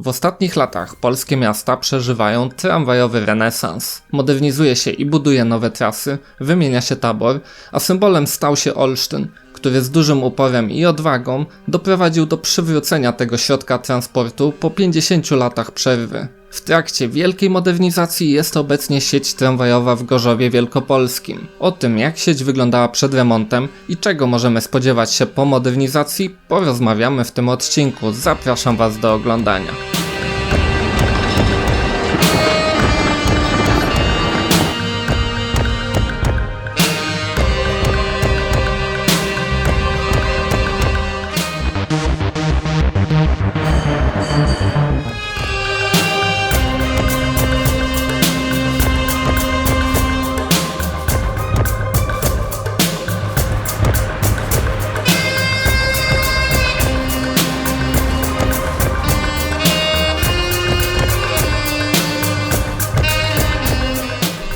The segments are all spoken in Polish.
W ostatnich latach polskie miasta przeżywają tramwajowy renesans. Modernizuje się i buduje nowe trasy, wymienia się tabor, a symbolem stał się Olsztyn, który z dużym uporem i odwagą doprowadził do przywrócenia tego środka transportu po 50 latach przerwy. W trakcie wielkiej modernizacji jest obecnie sieć tramwajowa w Gorzowie Wielkopolskim. O tym, jak sieć wyglądała przed remontem i czego możemy spodziewać się po modernizacji, porozmawiamy w tym odcinku. Zapraszam Was do oglądania.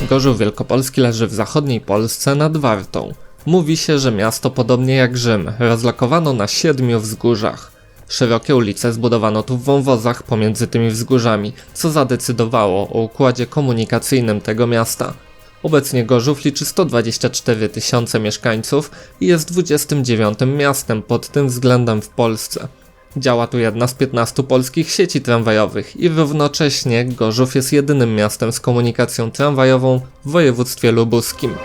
Gorzów Wielkopolski leży w zachodniej Polsce nad Wartą. Mówi się, że miasto podobnie jak Rzym rozlokowano na 7 wzgórzach. Szerokie ulice zbudowano tu w wąwozach pomiędzy tymi wzgórzami, co zadecydowało o układzie komunikacyjnym tego miasta. Obecnie Gorzów liczy 124 000 mieszkańców i jest 29. miastem pod tym względem w Polsce. Działa tu jedna z 15 polskich sieci tramwajowych i równocześnie Gorzów jest jedynym miastem z komunikacją tramwajową w województwie lubuskim.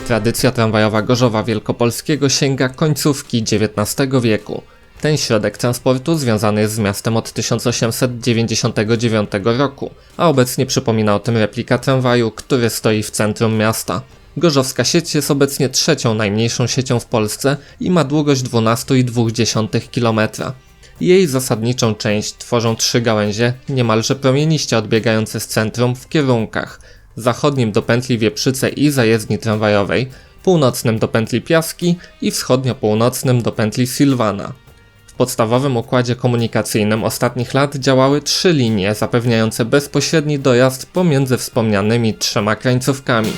Tradycja tramwajowa Gorzowa Wielkopolskiego sięga końcówki XIX wieku. Ten środek transportu związany jest z miastem od 1899 roku, a obecnie przypomina o tym replika tramwaju, który stoi w centrum miasta. Gorzowska sieć jest obecnie trzecią najmniejszą siecią w Polsce i ma długość 12,2 km. Jej zasadniczą część tworzą 3 gałęzie, niemalże promieniście odbiegające z centrum w kierunkach: zachodnim do pętli Wieprzyce i zajezdni tramwajowej, północnym do pętli Piaski i wschodnio-północnym do pętli Silwana. W podstawowym układzie komunikacyjnym ostatnich lat działały 3 linie zapewniające bezpośredni dojazd pomiędzy wspomnianymi 3 krańcówkami.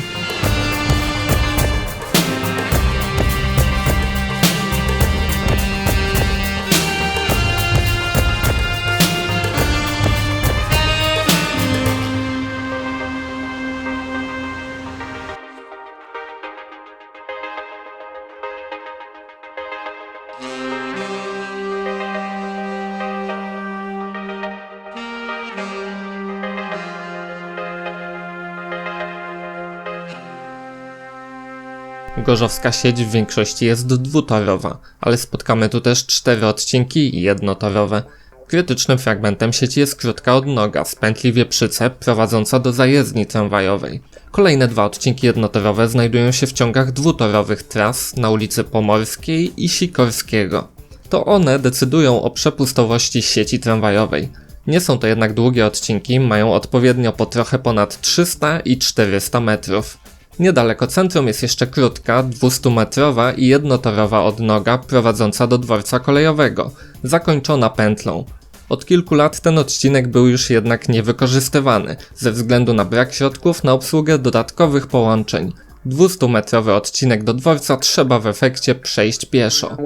Gorzowska sieć w większości jest dwutorowa, ale spotkamy tu też 4 odcinki jednotorowe. Krytycznym fragmentem sieci jest krótka odnoga z pętli Wieprzyce prowadząca do zajezdni tramwajowej. Kolejne 2 odcinki jednotorowe znajdują się w ciągach dwutorowych tras na ulicy Pomorskiej i Sikorskiego. To one decydują o przepustowości sieci tramwajowej. Nie są to jednak długie odcinki, mają odpowiednio po trochę ponad 300 i 400 metrów. Niedaleko centrum jest jeszcze krótka, 200-metrowa i jednotorowa odnoga prowadząca do dworca kolejowego, zakończona pętlą. Od kilku lat ten odcinek był już jednak niewykorzystywany, ze względu na brak środków na obsługę dodatkowych połączeń. 200-metrowy odcinek do dworca trzeba w efekcie przejść pieszo.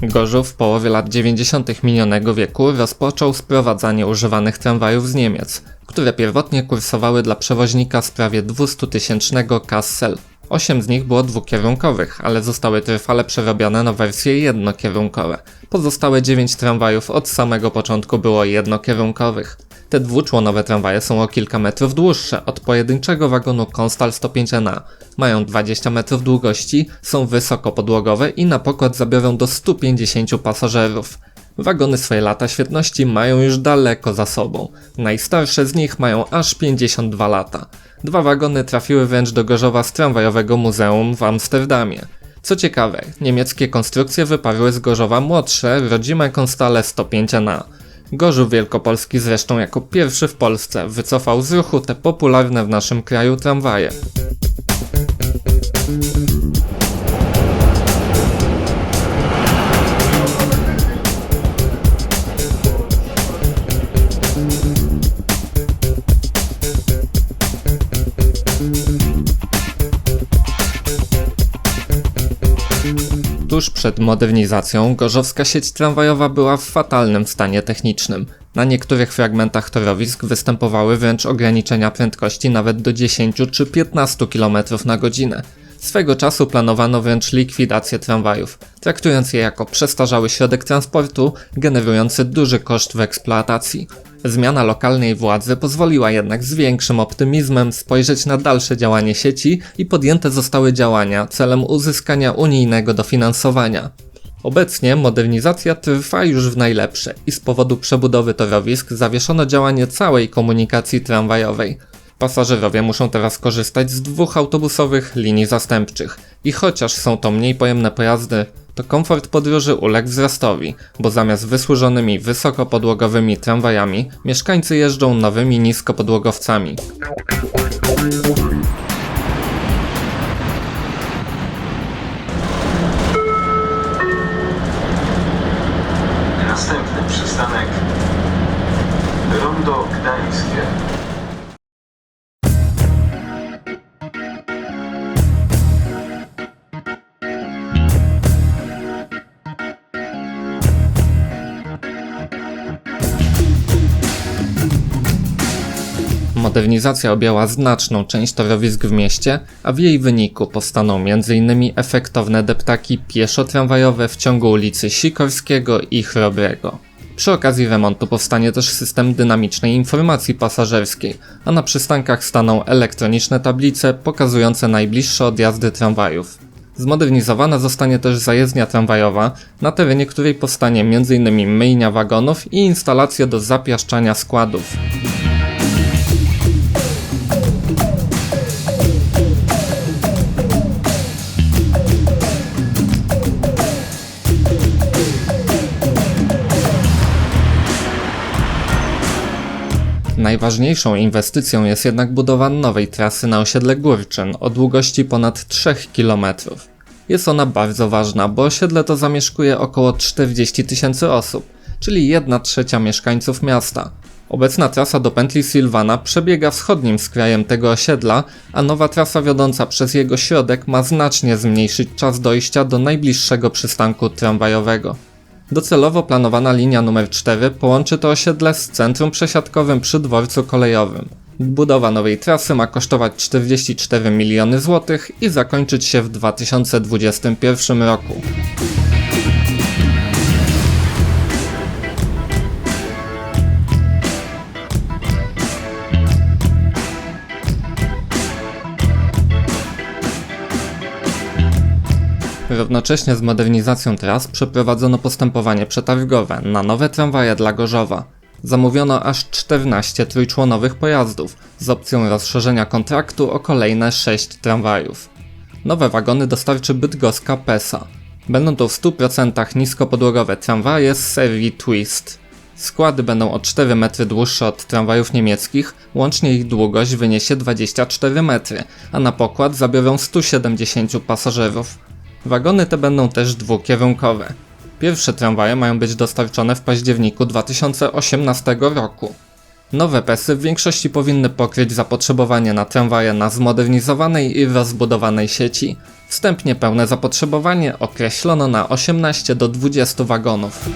Gorzów w połowie lat 90. minionego wieku rozpoczął sprowadzanie używanych tramwajów z Niemiec, które pierwotnie kursowały dla przewoźnika z prawie 200-tysięcznego Kassel. 8 z nich było dwukierunkowych, ale zostały trwale przerobione na wersje jednokierunkowe. Pozostałe 9 tramwajów od samego początku było jednokierunkowych. Te dwuczłonowe tramwaje są o kilka metrów dłuższe od pojedynczego wagonu Konstal 105NA. Mają 20 metrów długości, są wysokopodłogowe i na pokład zabiorą do 150 pasażerów. Wagony swoje lata świetności mają już daleko za sobą. Najstarsze z nich mają aż 52 lata. 2 wagony trafiły wręcz do Gorzowa z tramwajowego muzeum w Amsterdamie. Co ciekawe, niemieckie konstrukcje wyparły z Gorzowa młodsze, rodzime Konstale 105NA. Gorzów Wielkopolski zresztą jako pierwszy w Polsce wycofał z ruchu te popularne w naszym kraju tramwaje. Tuż przed modernizacją gorzowska sieć tramwajowa była w fatalnym stanie technicznym. Na niektórych fragmentach torowisk występowały wręcz ograniczenia prędkości nawet do 10 czy 15 km na godzinę. Swego czasu planowano wręcz likwidację tramwajów, traktując je jako przestarzały środek transportu, generujący duży koszt w eksploatacji. Zmiana lokalnej władzy pozwoliła jednak z większym optymizmem spojrzeć na dalsze działanie sieci i podjęte zostały działania celem uzyskania unijnego dofinansowania. Obecnie modernizacja trwa już w najlepsze i z powodu przebudowy torowisk zawieszono działanie całej komunikacji tramwajowej. Pasażerowie muszą teraz korzystać z 2 autobusowych linii zastępczych i chociaż są to mniej pojemne pojazdy, to komfort podróży uległ wzrostowi, bo zamiast wysłużonymi wysokopodłogowymi tramwajami mieszkańcy jeżdżą nowymi niskopodłogowcami. Następny przystanek Rondo Gdańskie. Modernizacja objęła znaczną część torowisk w mieście, a w jej wyniku powstaną m.in. efektowne deptaki pieszo-tramwajowe w ciągu ulicy Sikorskiego i Chrobrego. Przy okazji remontu powstanie też system dynamicznej informacji pasażerskiej, a na przystankach staną elektroniczne tablice pokazujące najbliższe odjazdy tramwajów. Zmodernizowana zostanie też zajezdnia tramwajowa, na terenie której powstanie m.in. myjnia wagonów i instalacje do zapiaszczania składów. Najważniejszą inwestycją jest jednak budowa nowej trasy na osiedle Górczyn o długości ponad 3 km. Jest ona bardzo ważna, bo osiedle to zamieszkuje około 40 000 osób, czyli 1/3 mieszkańców miasta. Obecna trasa do pętli Silwana przebiega wschodnim skrajem tego osiedla, a nowa trasa wiodąca przez jego środek ma znacznie zmniejszyć czas dojścia do najbliższego przystanku tramwajowego. Docelowo planowana linia numer 4 połączy to osiedle z centrum przesiadkowym przy dworcu kolejowym. Budowa nowej trasy ma kosztować 44 miliony złotych i zakończyć się w 2021 roku. Równocześnie z modernizacją tras przeprowadzono postępowanie przetargowe na nowe tramwaje dla Gorzowa. Zamówiono aż 14 trójczłonowych pojazdów z opcją rozszerzenia kontraktu o kolejne 6 tramwajów. Nowe wagony dostarczy bydgoska PESA. Będą to w 100% niskopodłogowe tramwaje z serii Twist. Składy będą o 4 metry dłuższe od tramwajów niemieckich, łącznie ich długość wyniesie 24 metry, a na pokład zabiorą 170 pasażerów. Wagony te będą też dwukierunkowe. Pierwsze tramwaje mają być dostarczone w październiku 2018 roku. Nowe PESy w większości powinny pokryć zapotrzebowanie na tramwaje na zmodernizowanej i rozbudowanej sieci. Wstępnie pełne zapotrzebowanie określono na 18 do 20 wagonów.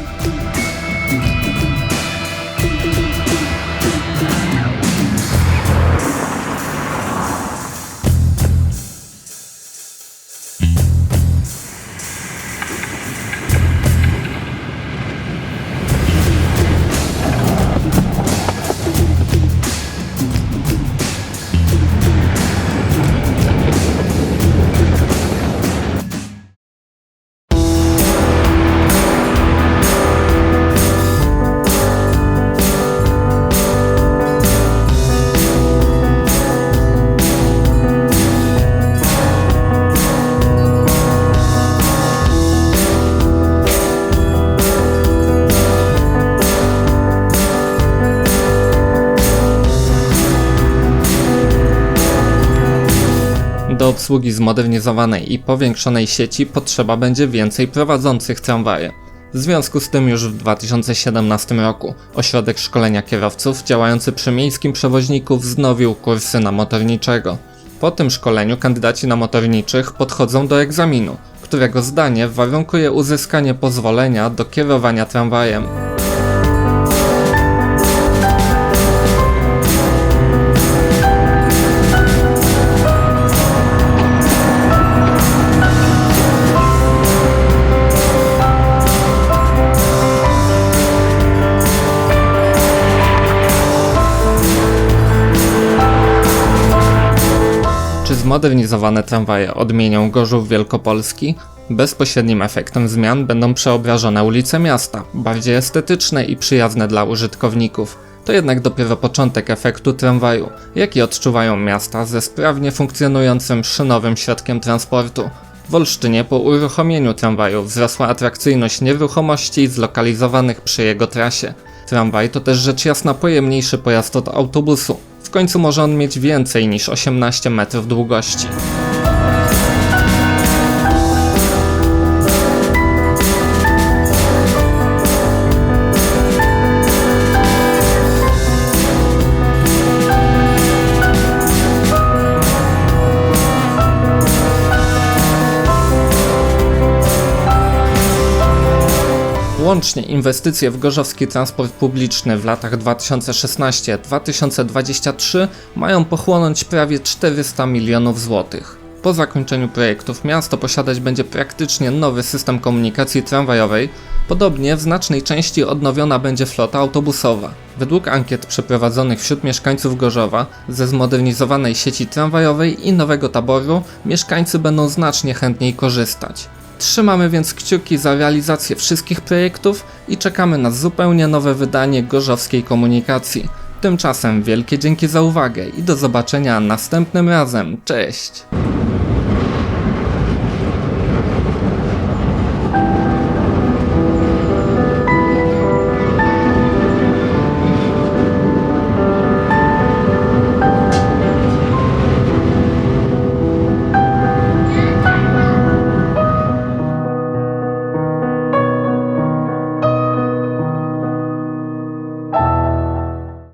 obsługi zmodernizowanej i powiększonej sieci potrzeba będzie więcej prowadzących tramwaje. W związku z tym już w 2017 roku Ośrodek Szkolenia Kierowców działający przy Miejskim Przewoźniku wznowił kursy na motorniczego. Po tym szkoleniu kandydaci na motorniczych podchodzą do egzaminu, którego zdanie warunkuje uzyskanie pozwolenia do kierowania tramwajem. Czy zmodernizowane tramwaje odmienią Gorzów Wielkopolski? Bezpośrednim efektem zmian będą przeobrażone ulice miasta, bardziej estetyczne i przyjazne dla użytkowników. To jednak dopiero początek efektu tramwaju, jaki odczuwają miasta ze sprawnie funkcjonującym szynowym środkiem transportu. W Olsztynie po uruchomieniu tramwaju wzrosła atrakcyjność nieruchomości zlokalizowanych przy jego trasie. Tramwaj to też rzecz jasna pojemniejszy pojazd od autobusu. W końcu może on mieć więcej niż 18 metrów długości. Łącznie inwestycje w gorzowski transport publiczny w latach 2016-2023 mają pochłonąć prawie 400 milionów złotych. Po zakończeniu projektów miasto posiadać będzie praktycznie nowy system komunikacji tramwajowej, podobnie w znacznej części odnowiona będzie flota autobusowa. Według ankiet przeprowadzonych wśród mieszkańców Gorzowa ze zmodernizowanej sieci tramwajowej i Nowego Taboru mieszkańcy będą znacznie chętniej korzystać. Trzymamy więc kciuki za realizację wszystkich projektów i czekamy na zupełnie nowe wydanie gorzowskiej komunikacji. Tymczasem wielkie dzięki za uwagę i do zobaczenia następnym razem. Cześć!